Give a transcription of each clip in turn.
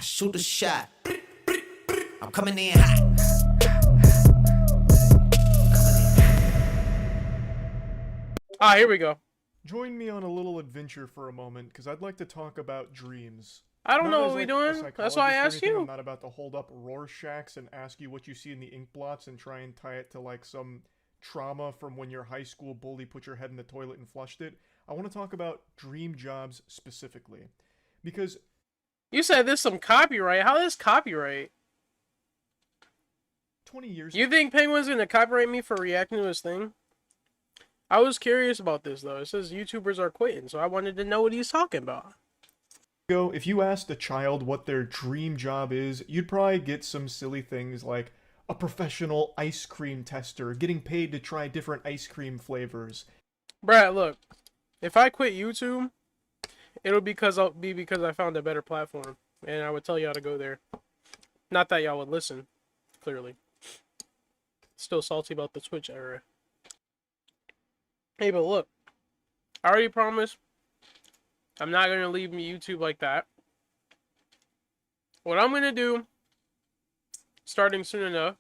Shoot a shot. I'm coming in hot. Ah, here we go. Join me on a little adventure for a moment, because I'd like to talk about dreams. I don't Not know as, what we're like, a doing. That's why I psychologist or asked anything. you. I'm not about to hold up Rorschachs and ask you what you see in the ink blots and try and tie it to, like, some trauma from when your high school bully put your head in the toilet and flushed it. I want to talk about dream jobs specifically. Because You said there's some copyright. How is copyright? 20 years... You think Penguin's gonna copyright me for reacting to his thing? I was curious about this, though. It says YouTubers are quitting, so I wanted to know what he's talking about. ago, if you asked a child what their dream job is, you'd probably get some silly things like a professional ice cream tester, getting paid to try different ice cream flavors. Brad, look. If I quit YouTube, it'll be because I found a better platform, and I would tell y'all to go there. Not that y'all would listen, clearly. Still salty about the Twitch era. Hey, but look. I already promised I'm not going to leave YouTube like that. What I'm going to do, starting soon enough.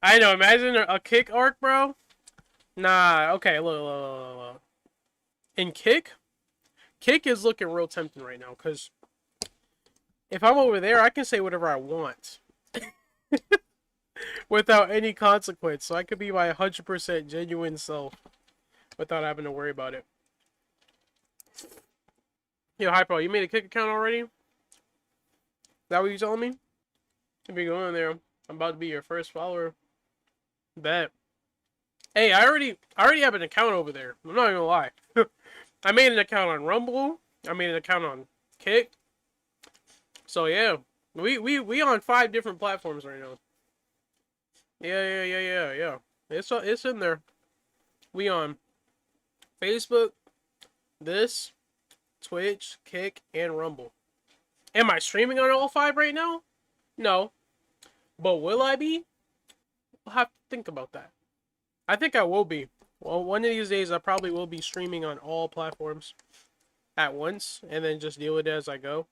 I know, imagine a Kick arc, bro. Nah, okay, look. In Kick is looking real tempting right now, because if I'm over there, I can say whatever I want. Without any consequence, so I could be my 100% genuine self without having to worry about it. Yo, Hypo, you made a Kick account already? Is that what you telling me? If you go in there, I'm about to be your first follower. Bet. Hey, I already have an account over there. I'm not gonna lie. I made an account on Rumble. I made an account on Kick. So yeah, we on 5 different platforms right now. Yeah. It's in there. We on Facebook, this, Twitch, Kick, and Rumble. Am I streaming on all 5 right now? No. But will I be? We'll have to think about that. I think I will be. Well, one of these days I probably will be streaming on all platforms at once, and then just deal with it as I go.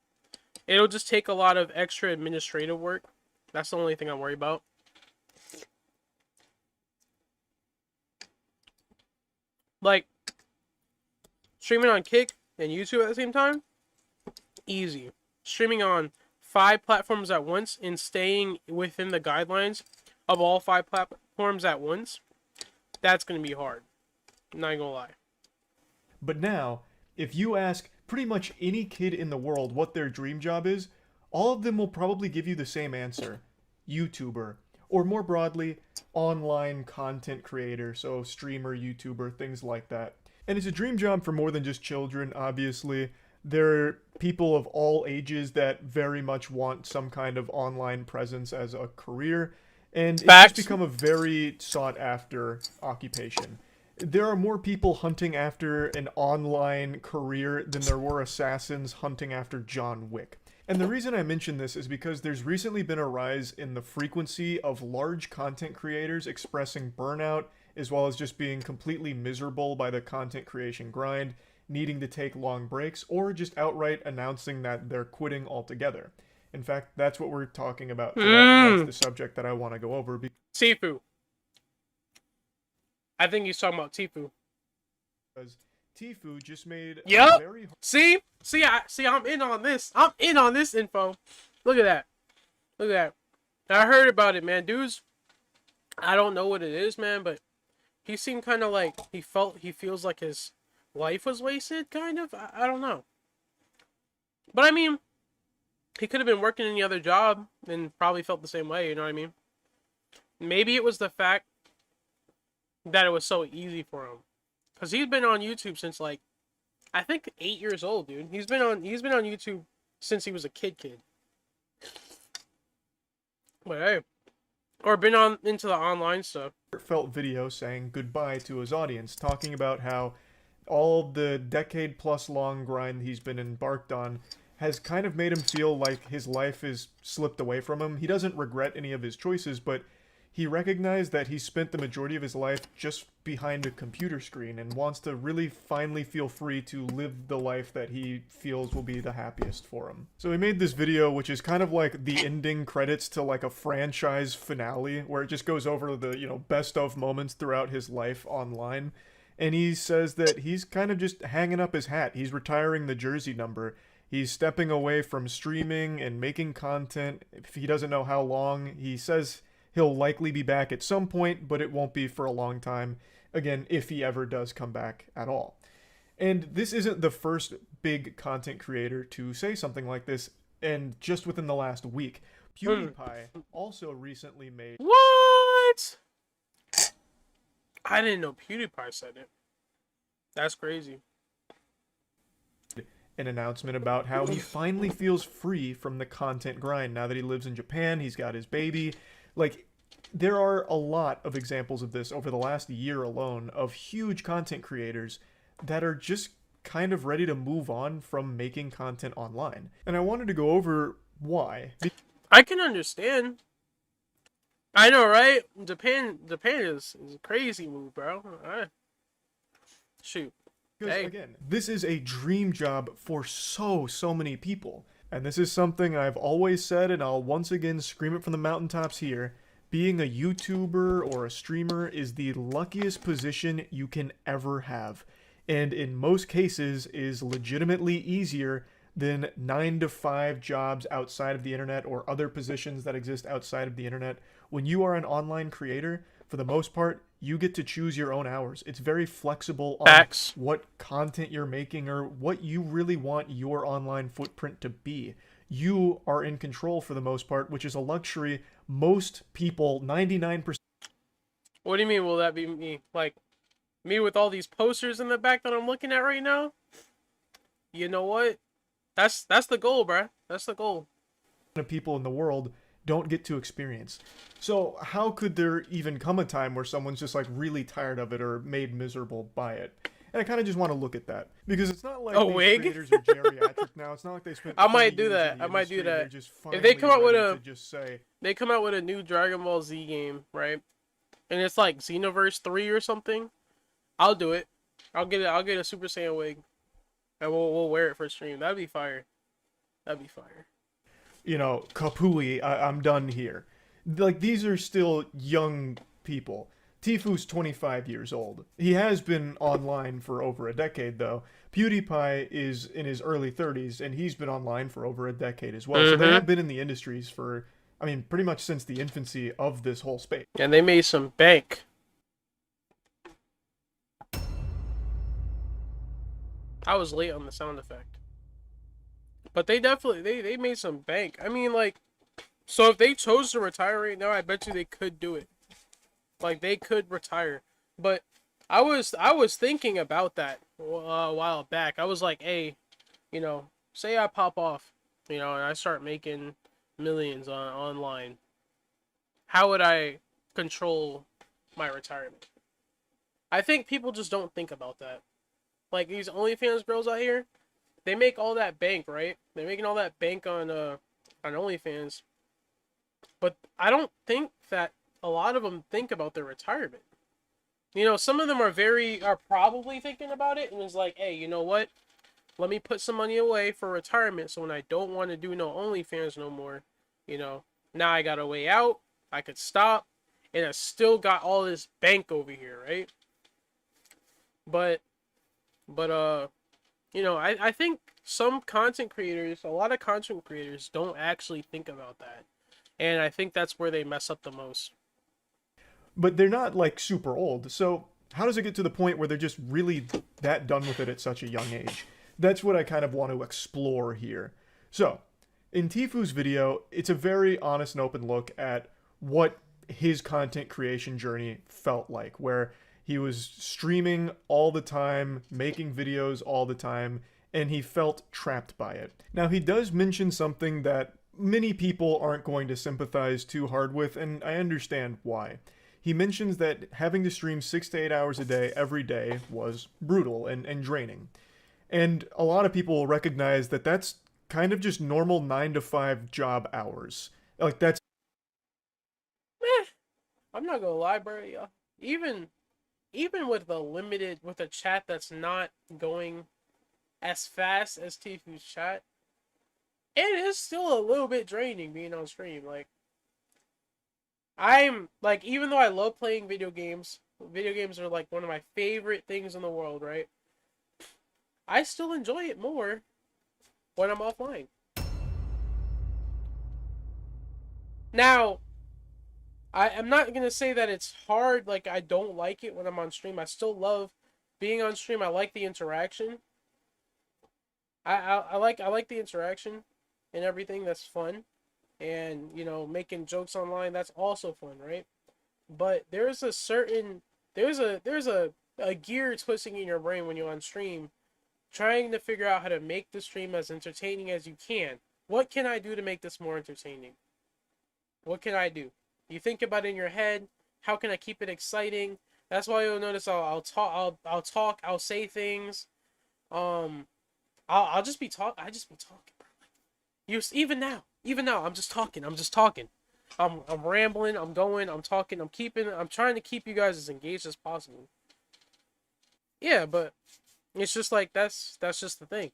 It'll just take a lot of extra administrative work. That's the only thing I'm worried about. Like, streaming on Kick and YouTube at the same time? Easy. Streaming on 5 platforms at once and staying within the guidelines of all 5 platforms at once, that's going to be hard. I'm not gonna lie. But now, if you ask pretty much any kid in the world what their dream job is, all of them will probably give you the same answer. YouTuber. Or more broadly, online content creator, so streamer, YouTuber, things like that. And it's a dream job for more than just children, obviously. There are people of all ages that very much want some kind of online presence as a career, and it's just become a very sought-after occupation. There are more people hunting after an online career than there were assassins hunting after John Wick. And the reason I mention this is because there's recently been a rise in the frequency of large content creators expressing burnout, as well as just being completely miserable by the content creation grind, needing to take long breaks, or just outright announcing that they're quitting altogether. In fact, that's what we're talking about today. That's the subject that I want to go over. Tifu. I think he's talking about Tifu. Because Tifu just made Yep. a very... See, I'm in on this. I'm in on this info. Look at that. Look at that. I heard about it, man. Dudes, I don't know what it is, man, but he seemed kind of like he feels like his life was wasted, kind of. I don't know. But I mean, he could have been working any other job and probably felt the same way, you know what I mean? Maybe it was the fact that it was so easy for him. Because he's been on YouTube since, like, I think 8 years old, dude. He's been on YouTube since he was a kid. But hey. Or been on into the online stuff. Heartfelt video saying goodbye to his audience, talking about how all the decade-plus long grind he's been embarked on has kind of made him feel like his life is slipped away from him. He doesn't regret any of his choices, but he recognized that he spent the majority of his life just behind a computer screen and wants to really finally feel free to live the life that he feels will be the happiest for him. So he made this video, which is kind of like the ending credits to like a franchise finale, where it just goes over the, you know, best of moments throughout his life online. And he says that he's kind of just hanging up his hat. He's retiring the jersey number. He's stepping away from streaming and making content. If he doesn't know how long, he says he'll likely be back at some point, but it won't be for a long time. Again, if he ever does come back at all. And this isn't the first big content creator to say something like this, and just within the last week. PewDiePie also recently made... What? I didn't know PewDiePie said it. That's crazy. An announcement about how he finally feels free from the content grind now that he lives in Japan. He's got his baby. Like, there are a lot of examples of this over the last year alone of huge content creators that are just kind of ready to move on from making content online. And I wanted to go over why. I can understand. I know, right? Japan is a crazy move, bro. Shoot. Because, Hey. again, this is a dream job for so many people. And this is something I've always said, and I'll once again scream it from the mountaintops here. Being a YouTuber or a streamer is the luckiest position you can ever have. And in most cases is legitimately easier than 9-to-5 jobs outside of the internet or other positions that exist outside of the internet. When you are an online creator, for the most part, you get to choose your own hours. It's very flexible on Facts. what content you're making or what you really want your online footprint to be. You are in control for the most part, which is a luxury most people, 99%. What do you mean, will that be me? Like, me with all these posters in the back that I'm looking at right now? You know what? That's the goal, bruh. That's the goal. Of people in the world don't get to experience. So how could there even come a time where someone's just like really tired of it or made miserable by it? And I kind of just want to look at that because it's not like these wig? creators are geriatric now. It's not like they spent. I might 20 do years that. in the I might do industry. that. They're just If they come out with finally a- to just say, They come out with a new Dragon Ball Z game, right? And it's like Xenoverse 3 or something. I'll do it. I'll get a Super Saiyan wig. And we'll wear it for stream. That'd be fire. That'd be fire. you know, Kapui, I'm done here. Like, these are still young people. Tifu's 25 years old. He has been online for over a decade, though. PewDiePie is in his early 30s, and he's been online for over a decade as well. So they have been in the industries for, I mean, pretty much since the infancy of this whole space. And they made some bank. I was late on the sound effect. But they definitely, they made some bank. I mean, like, so if they chose to retire right now, I bet you they could do it. Like, they could retire. But I was thinking about that a while back. I was like, hey, you know, say I pop off, you know, and I start making millions online. How would I control my retirement? I think people just don't think about that. Like, these OnlyFans girls out here, they make all that bank, right? They're making all that bank on OnlyFans. But I don't think that a lot of them think about their retirement. You know, some of them are probably thinking about it and is like, hey, you know what? Let me put some money away for retirement so when I don't want to do no OnlyFans no more, you know, now I got a way out, I could stop, and I still got all this bank over here, right? But you know, I think some content creators, a lot of content creators don't actually think about that. And I think that's where they mess up the most. But they're not, like, super old. So how does it get to the point where they're just really that done with it at such a young age? That's what I kind of want to explore here. So, in Tifu's video, it's a very honest and open look at what his content creation journey felt like, where he was streaming all the time, making videos all the time, and he felt trapped by it. Now, he does mention something that many people aren't going to sympathize too hard with, and I understand why. He mentions that having to stream 6 to 8 hours a day every day was brutal and draining. And a lot of people will recognize that that's kind of just normal 9 to 5 job hours. Like, that's... I'm not gonna lie, bro. Yeah. Even with a chat that's not going as fast as Tifu's chat, it is still a little bit draining being on stream. Like, I'm like, even though I love playing video games are like one of my favorite things in the world, right? I still enjoy it more when I'm offline. Now, I'm not gonna say that it's hard, like I don't like it when I'm on stream. I still love being on stream. I like the interaction. I like the interaction and everything. That's fun. And, you know, making jokes online, that's also fun, right? But there's a certain there's a gear twisting in your brain when you're on stream, trying to figure out how to make the stream as entertaining as you can. What can I do to make this more entertaining? What can I do? You think about it in your head. How can I keep it exciting? That's why you'll notice I'll say things. Um, I'll just be talk. I just be talking, bro. Even now, I'm just talking. I'm rambling. I'm going. I'm talking. I'm trying to keep you guys as engaged as possible. Yeah, but it's just like that's just the thing.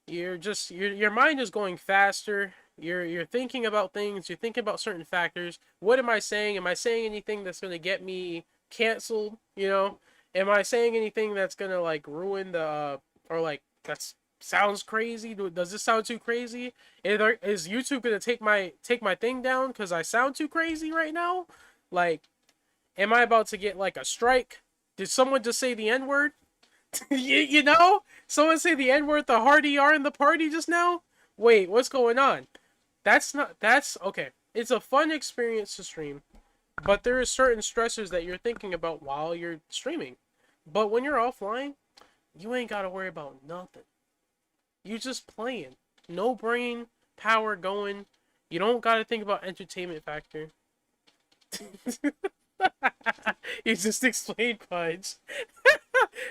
Your mind is going faster. You're thinking about things. You're thinking about certain factors. What am I saying? Am I saying anything that's gonna get me canceled? You know, am I saying anything that's gonna like ruin the or like that's sounds crazy? Does this sound too crazy? Is YouTube gonna take my thing down because I sound too crazy right now? Like, am I about to get like a strike? Did someone just say the N word? you know? Someone say the N word, the hard ER in the party just now? Wait, what's going on? That's okay. It's a fun experience to stream, but there are certain stressors that you're thinking about while you're streaming. But when you're offline, you ain't gotta worry about nothing. You just playing. No brain power going. You don't gotta think about entertainment factor. You just explained Pudge.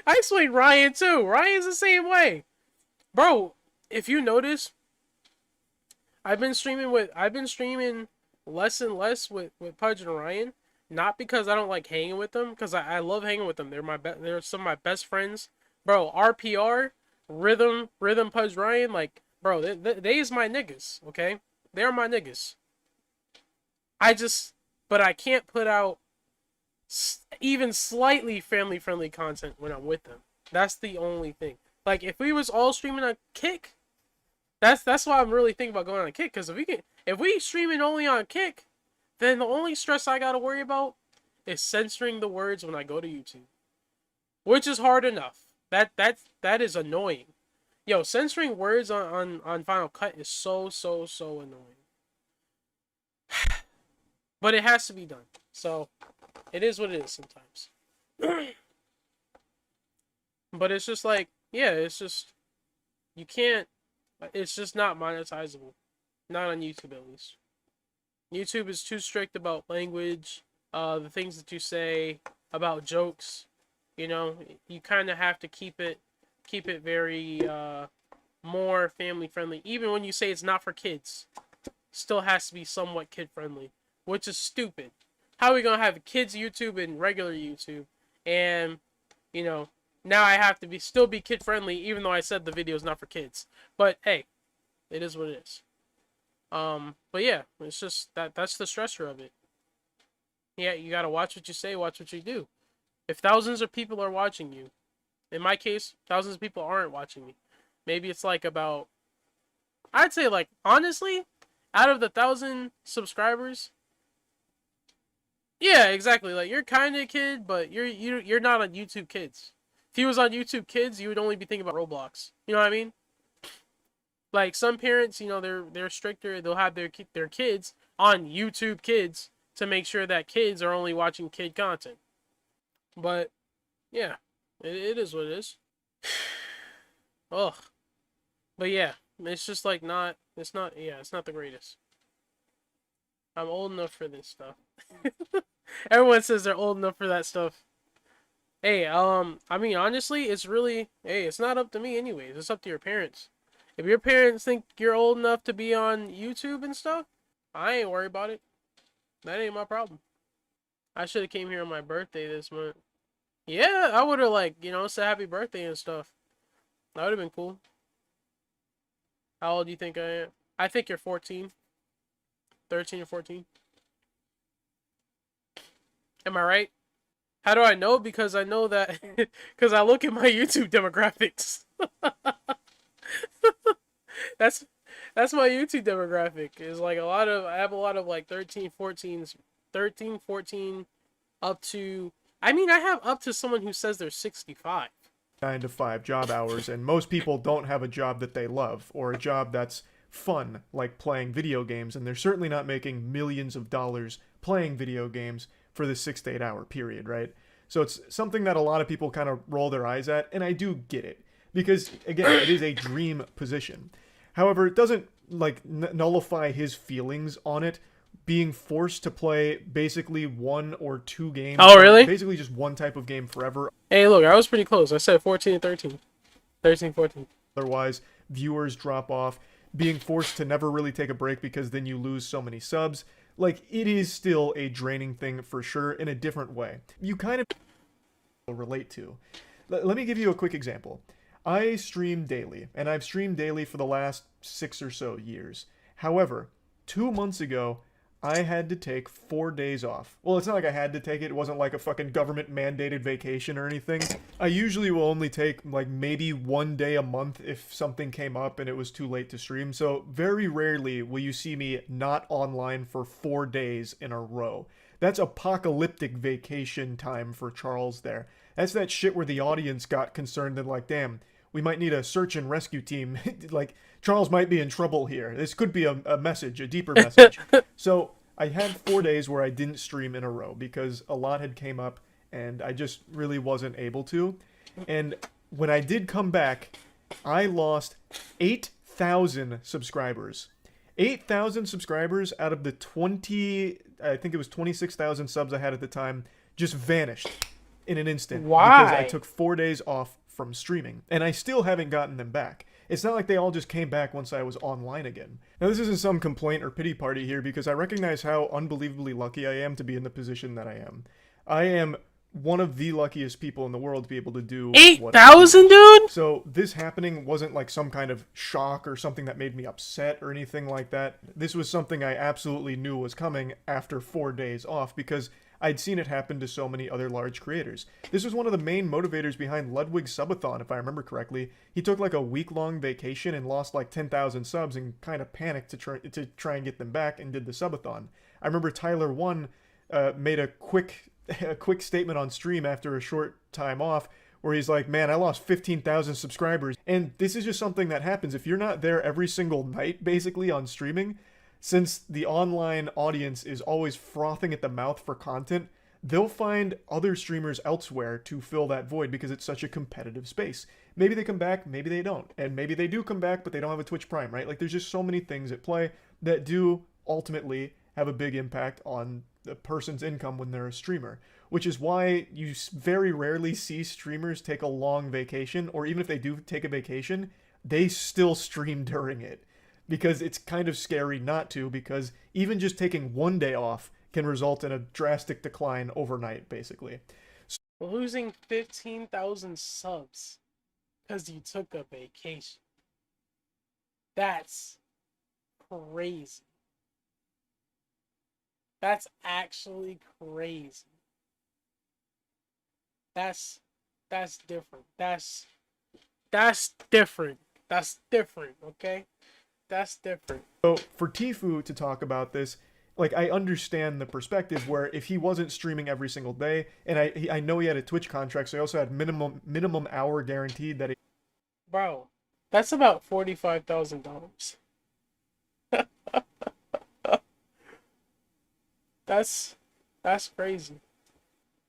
I explained Ryan too. Ryan's the same way. Bro, if you notice, I've been streaming less and less with Pudge and Ryan. Not because I don't like hanging with them, because I love hanging with them. They're some of my best friends. Bro, RPR, Rhythm Pudge Ryan, like, bro, they is my niggas, okay? They're my niggas. But I can't put out even slightly family friendly content when I'm with them. That's the only thing. Like, if we was all streaming on Kick, that's why I'm really thinking about going on Kick. Because if we streaming only on Kick, then the only stress I gotta worry about is censoring the words when I go to YouTube, which is hard enough. That is annoying. Yo, censoring words on Final Cut is so annoying. But it has to be done. So it is what it is sometimes. But it's just like, yeah, it's just you can't. It's just not monetizable. Not on YouTube, at least. YouTube is too strict about language, the things that you say, about jokes. You know, you kind of have to keep it very more family friendly. Even when you say it's not for kids, still has to be somewhat kid friendly, which is stupid. How are we gonna have kids YouTube and regular YouTube, and you know, now I have to still be kid friendly, even though I said the video is not for kids. But hey, it is what it is. But yeah, it's just that's the stressor of it. Yeah, you gotta watch what you say, watch what you do. If thousands of people are watching you, in my case, thousands of people aren't watching me. Maybe it's like about, I'd say like, honestly, out of the 1,000 subscribers, yeah, exactly. Like, you're kind of a kid, but you're not on YouTube Kids. If he was on YouTube Kids, you would only be thinking about Roblox. You know what I mean? Like, some parents, you know, they're stricter. They'll have their kids on YouTube Kids to make sure that kids are only watching kid content. But yeah, it is what it is. Ugh. But yeah, it's just like not. It's not. Yeah, it's not the greatest. I'm old enough for this stuff. Everyone says they're old enough for that stuff. Hey, I mean, honestly, it's really, hey, it's not up to me anyways. It's up to your parents. If your parents think you're old enough to be on YouTube and stuff, I ain't worried about it. That ain't my problem. I should have came here on my birthday this month. Yeah, I would have like, said happy birthday and stuff. That would have been cool. How old do you think I am? I think you're 14. 13 or 14. Am I right? How do I know? Because I know that because I look at my YouTube demographics. that's that's my YouTube demographic. Is like I have a lot of like 13, 14s, 13, 14 up to I mean I have up to someone who says they're 65. 9 to 5 job hours, and most people don't have a job that they love or a job that's fun, like playing video games, and they're certainly not making millions of dollars playing video games for the 6 to 8 hour period, right? So it's something that a lot of people kind of roll their eyes at, and I do get it because again, it is a dream position. However, it doesn't like nullify his feelings on it being forced to play basically 1 or 2 games. Oh, really? Basically just one type of game forever. Hey, look, I was pretty close. I said 14 and 13. 13, 14. Otherwise, viewers drop off, being forced to never really take a break because then you lose so many subs. Like, it is still a draining thing for sure in a different way. You kind of relate to. Let me give you a quick example. I stream daily, and I've streamed daily for the last 6 or so years. However, 2 months ago, I had to take 4 days off. Well, it's not like I had to take it. It wasn't like a fucking government mandated vacation or anything. I usually will only take like maybe 1 day a month if something came up and it was too late to stream. So very rarely will you see me not online for 4 days in a row. That's apocalyptic vacation time for Charles there. That's that shit where the audience got concerned and like, damn, we might need a search and rescue team. Like, Charles might be in trouble here. This could be a message, a deeper message. So I had 4 days where I didn't stream in a row because a lot had came up and I just really wasn't able to. And when I did come back, I lost 8,000 subscribers. 8,000 subscribers out of the I think it was 26,000 subs I had at the time, just vanished in an instant. Why? Because I took 4 days off from streaming, and I still haven't gotten them back. It's not like they all just came back once I was online again. Now, this isn't some complaint or pity party here, because I recognize how unbelievably lucky I am to be in the position that I am. I am one of the luckiest people in the world to be able to do 8,000, dude? So this happening wasn't like some kind of shock or something that made me upset or anything like that. This was something I absolutely knew was coming after 4 days off because I'd seen it happen to so many other large creators. This was one of the main motivators behind Ludwig's subathon, if I remember correctly. He took like a week-long vacation and lost like 10,000 subs and kind of panicked to try and get them back and did the subathon. I remember Tyler1 made a quick statement on stream after a short time off where he's like, man, I lost 15,000 subscribers. And this is just something that happens if you're not there every single night basically on streaming. Since the online audience is always frothing at the mouth for content, they'll find other streamers elsewhere to fill that void because it's such a competitive space. Maybe they come back, maybe they don't. And maybe they do come back, but they don't have a Twitch Prime, right? Like, there's just so many things at play that do ultimately have a big impact on the person's income when they're a streamer. Which is why you very rarely see streamers take a long vacation, or even if they do take a vacation, they still stream during it. Because it's kind of scary not to, because even just taking 1 day off can result in a drastic decline overnight, basically. Losing 15,000 subs because you took a vacation. That's crazy. That's actually crazy. That's different. That's different. That's different, okay? That's different. So for Tfue to talk about this, like, I understand the perspective where if he wasn't streaming every single day, and I know he had a Twitch contract, so he also had minimum hour guaranteed that he... Bro, that's about $45,000. That's crazy.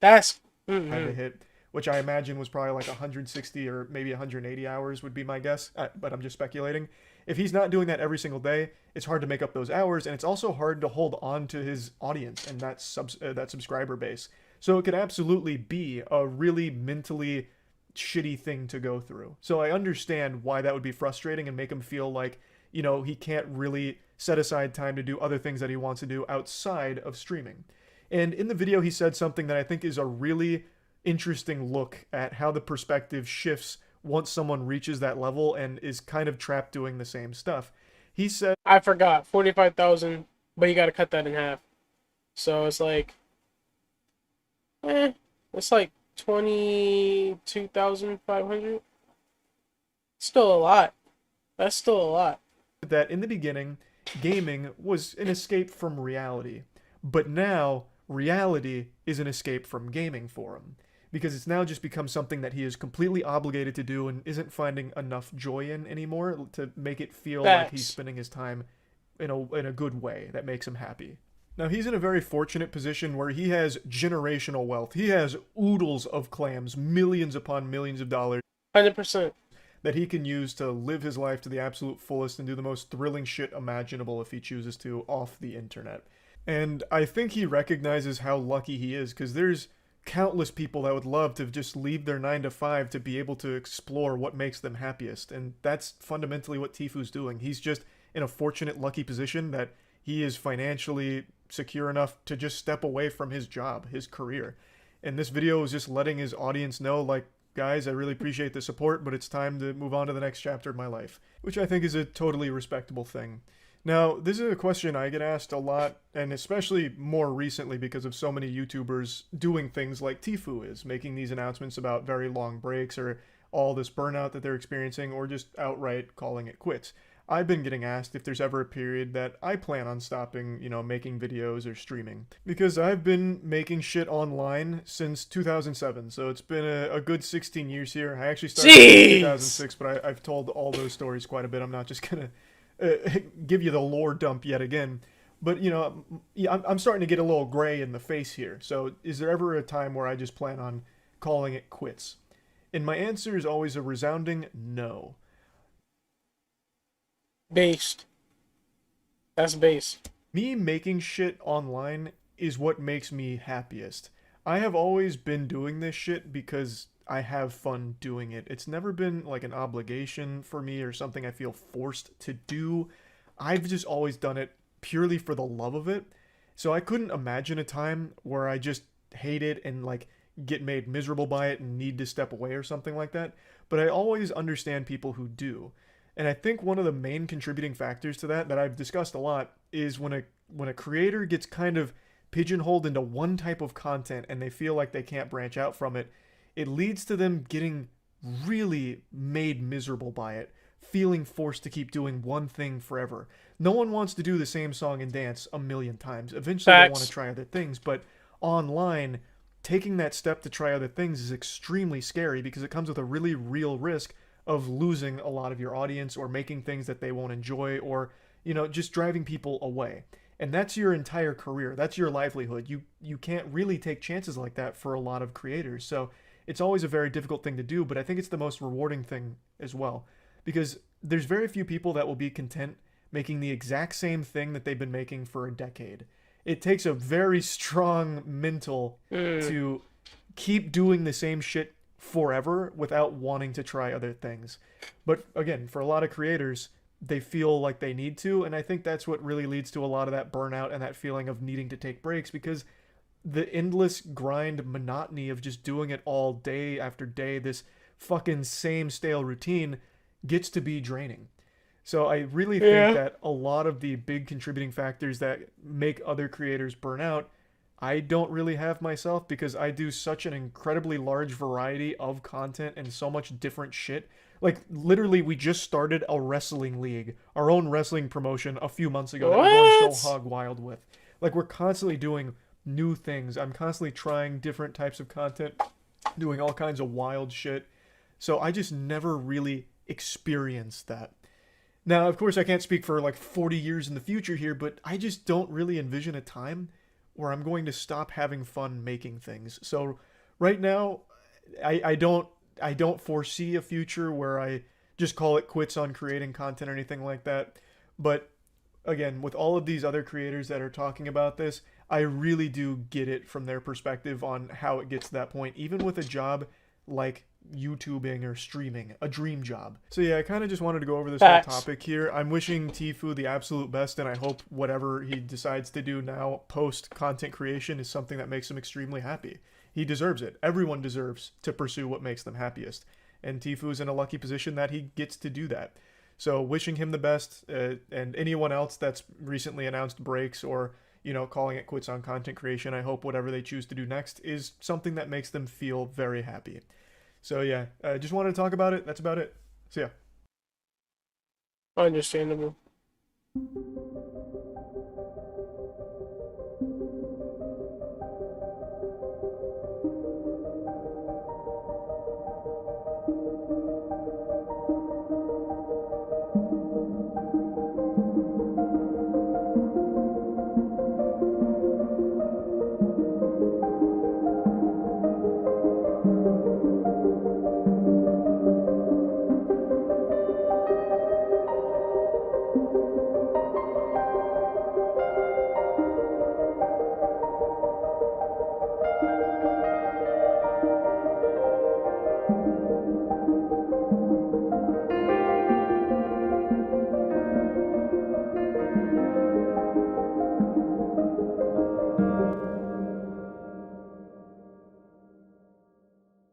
That's had to hit, which I imagine was probably like 160 or maybe 180 hours would be my guess, but I'm just speculating. If he's not doing that every single day, it's hard to make up those hours, and it's also hard to hold on to his audience and that subscriber base. So it could absolutely be a really mentally shitty thing to go through. So I understand why that would be frustrating and make him feel like, you know, he can't really set aside time to do other things that he wants to do outside of streaming. And in the video, he said something that I think is a really interesting look at how the perspective shifts once someone reaches that level and is kind of trapped doing the same stuff. He said, I forgot 45,000, but you got to cut that in half. So it's like, it's like 22,500. Still a lot. That's still a lot. that in the beginning, gaming was an escape from reality, but now reality is an escape from gaming for him, because it's now just become something that he is completely obligated to do and isn't finding enough joy in anymore to make it feel like he's spending his time in a good way that makes him happy. Now, he's in a very fortunate position where he has generational wealth. He has oodles of clams, millions upon millions of dollars 100%. that he can use to live his life to the absolute fullest and do the most thrilling shit imaginable if he chooses to off the internet. And I think he recognizes how lucky he is, because there's countless people that would love to just leave their 9 to 5 to be able to explore what makes them happiest. And that's fundamentally what Tifu's doing. He's just in a fortunate, lucky position that he is financially secure enough to just step away from his job, his career. And this video is just letting his audience know, like, guys, I really appreciate the support, but it's time to move on to the next chapter of my life, which I think is a totally respectable thing. Now, this is a question I get asked a lot, and especially more recently because of so many YouTubers doing things like Tifu is, making these announcements about very long breaks or all this burnout that they're experiencing, or just outright calling it quits. I've been getting asked if there's ever a period that I plan on stopping, making videos or streaming. Because I've been making shit online since 2007, so it's been a good 16 years here. I actually started in 2006, but I've told all those stories quite a bit. I'm not just gonna give you the lore dump yet again. But, I'm starting to get a little gray in the face here. So is there ever a time where I just plan on calling it quits? And my answer is always a resounding no. Based. That's based. Me making shit online is what makes me happiest. I have always been doing this shit because I have fun doing it. It's never been like an obligation for me or something I feel forced to do. I've just always done it purely for the love of it. So I couldn't imagine a time where I just hate it and like get made miserable by it and need to step away or something like that. But I always understand people who do. And I think one of the main contributing factors to that I've discussed a lot is when a creator gets kind of pigeonholed into one type of content and they feel like they can't branch out from it, it leads to them getting really made miserable by it, feeling forced to keep doing one thing forever. No one wants to do the same song and dance a million times. Eventually they want to try other things, but online, taking that step to try other things is extremely scary because it comes with a really real risk of losing a lot of your audience or making things that they won't enjoy or, just driving people away. And that's your entire career. That's your livelihood. You can't really take chances like that for a lot of creators. So it's always a very difficult thing to do, but I think it's the most rewarding thing as well. Because there's very few people that will be content making the exact same thing that they've been making for a decade. It takes a very strong mental to keep doing the same shit forever without wanting to try other things. But again, for a lot of creators, they feel like they need to, and I think that's what really leads to a lot of that burnout and that feeling of needing to take breaks, because the endless grind monotony of just doing it all day after day, this fucking same stale routine, gets to be draining. So I really think that a lot of the big contributing factors that make other creators burn out, I don't really have myself, because I do such an incredibly large variety of content and so much different shit. Like, literally, we just started a wrestling league, our own wrestling promotion a few months ago that we're going so hog wild with. Like, we're constantly doing new things. I'm constantly trying different types of content, doing all kinds of wild shit. So I just never really experienced that. Now, of course, I can't speak for like 40 years in the future here, but I just don't really envision a time where I'm going to stop having fun making things. So right now, I don't foresee a future where I just call it quits on creating content or anything like that. But again, with all of these other creators that are talking about this, I really do get it from their perspective on how it gets to that point. Even with a job like YouTubing or streaming a dream job. So yeah, I kind of just wanted to go over this whole Facts. topic here. I'm wishing Tfue the absolute best, and I hope whatever he decides to do now post content creation is something that makes him extremely happy. He deserves it. Everyone deserves to pursue what makes them happiest, and Tfue is in a lucky position that he gets to do that. So wishing him the best, and anyone else that's recently announced breaks or calling it quits on content creation, I hope whatever they choose to do next is something that makes them feel very happy. So yeah, just wanted to talk about it. That's about it. So yeah. Understandable.